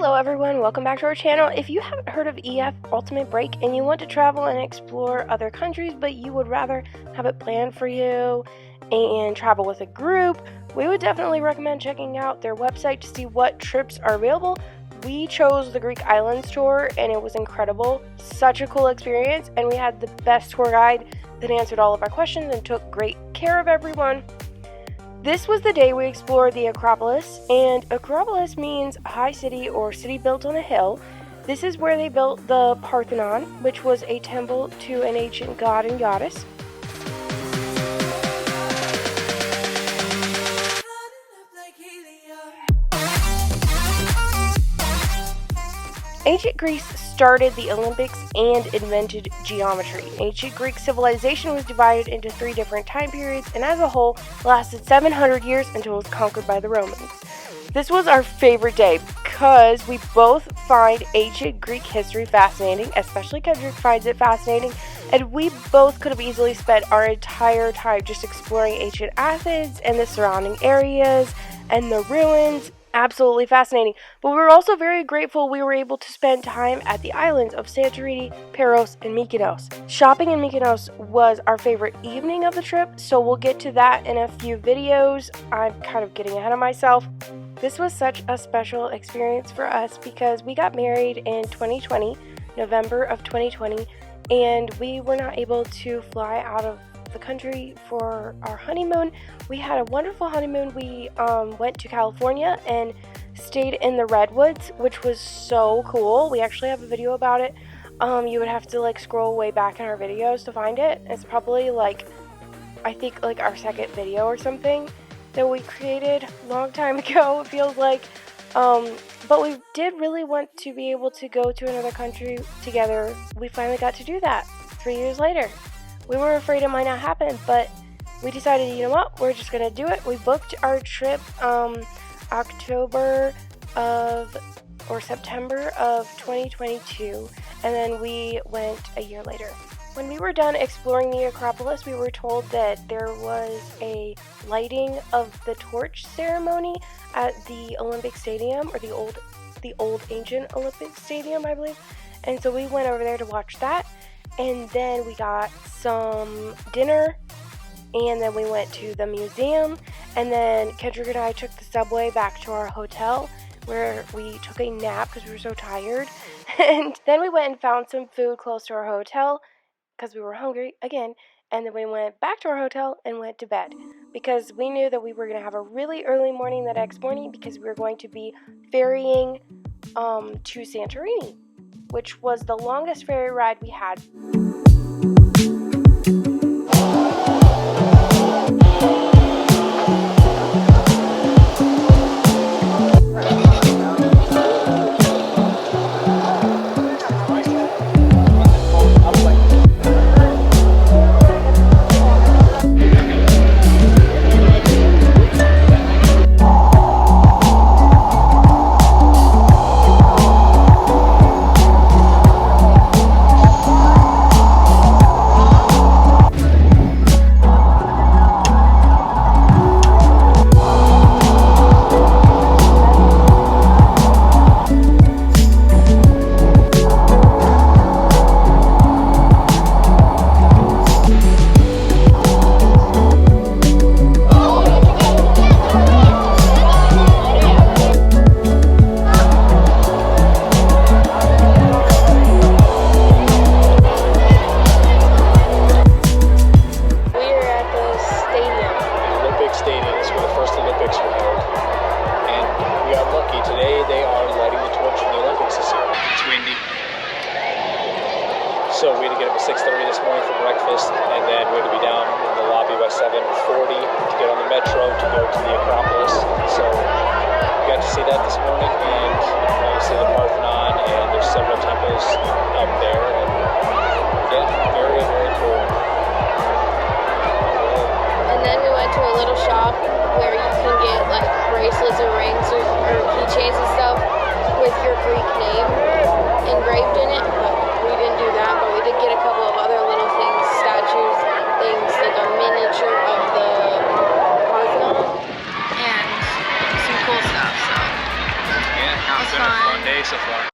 Hello everyone, welcome back to our channel. If you haven't heard of EF Ultimate Break and you want to travel and explore other countries but you would rather have it planned for you and travel with a group, we would definitely recommend checking out their website to see what trips are available. We chose the Greek Islands tour and it was incredible. Such a cool experience, and we had the best tour guide that answered all of our questions and took great care of everyone. This was the day we explored the Acropolis, and Acropolis means high city or city built on a hill. This is where they built the Parthenon, which was a temple to an ancient god and goddess. Ancient Greece started the Olympics and invented geometry. Ancient Greek civilization was divided into 3 different time periods and as a whole lasted 700 years until it was conquered by the Romans. This was our favorite day because we both find ancient Greek history fascinating, especially Kendrick finds it fascinating, and we both could have easily spent our entire time just exploring ancient Athens and the surrounding areas and the ruins. Absolutely fascinating. But we were also very grateful we were able to spend time at the islands of Santorini, Paros, and Mykonos. Shopping in Mykonos was our favorite evening of the trip, so we'll get to that in a few videos. I'm kind of getting ahead of myself. This was such a special experience for us because we got married in 2020, November of 2020, and we were not able to fly out of the country for our honeymoon. We had a wonderful honeymoon. We went to California and stayed in the redwoods, which was so cool. We actually have a video about it. You would have to scroll way back in our videos to find it. It's probably I think our second video or something that we created a long time ago, it feels like. But we did really want to be able to go to another country together. We finally got to do that 3 years later. We were afraid it might not happen, but we decided, you know what, we're just going to do it. We booked our trip September of 2022, and then we went a year later. When we were done exploring the Acropolis, we were told that there was a lighting of the torch ceremony at the Olympic Stadium, or the old ancient Olympic Stadium, I believe. And so we went over there to watch that. And then we got some dinner, and then we went to the museum, and then Kendrick and I took the subway back to our hotel where we took a nap because we were so tired. And then we went and found some food close to our hotel because we were hungry again, and then we went back to our hotel and went to bed because we knew that we were going to have a really early morning the next morning because we were going to be ferrying to Santorini, which was the longest ferry ride we had. So we had to get up at 6:30 this morning for breakfast, and then we had to be down in the lobby by 7:40 to get on the metro to go to the Acropolis. So we got to see that this morning, and you see the Parthenon, and there's several temples up there, and yeah, very, very cool. And then we went to a little shop where you can get bracelets or rings or keychains and stuff with your Greek name engraved in it, but we didn't do that. But we did get a couple of other little things, statues, things like a miniature of the Parthenon and some cool stuff. So yeah, that was fun. day so far.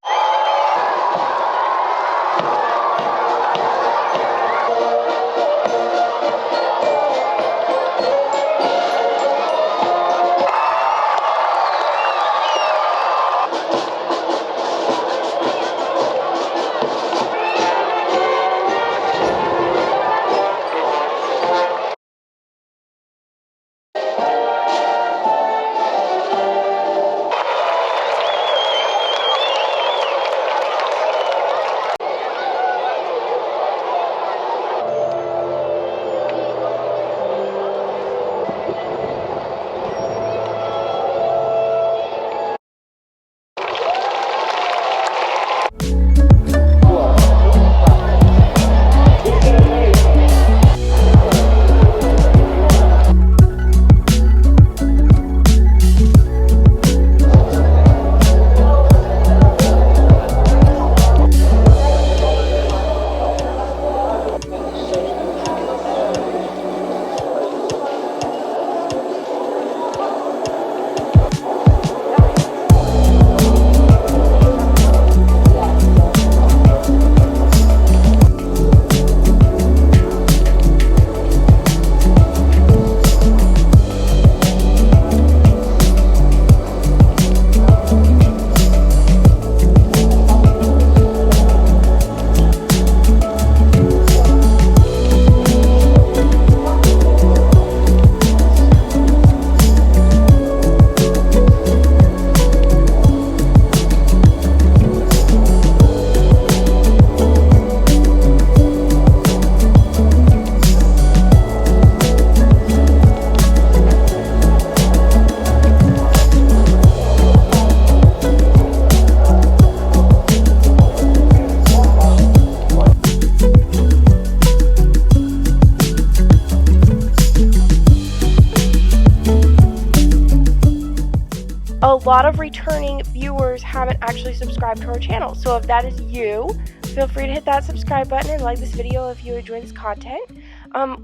A lot of returning viewers haven't actually subscribed to our channel, so if that is you, feel free to hit that subscribe button and like this video if you enjoy this content.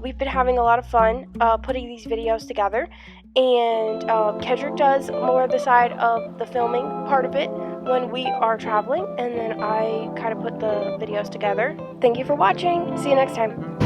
We've been having a lot of fun putting these videos together, and Kendrick does more of the side of the filming part of it when we are traveling, and then I kind of put the videos together. Thank you for watching. See you next time.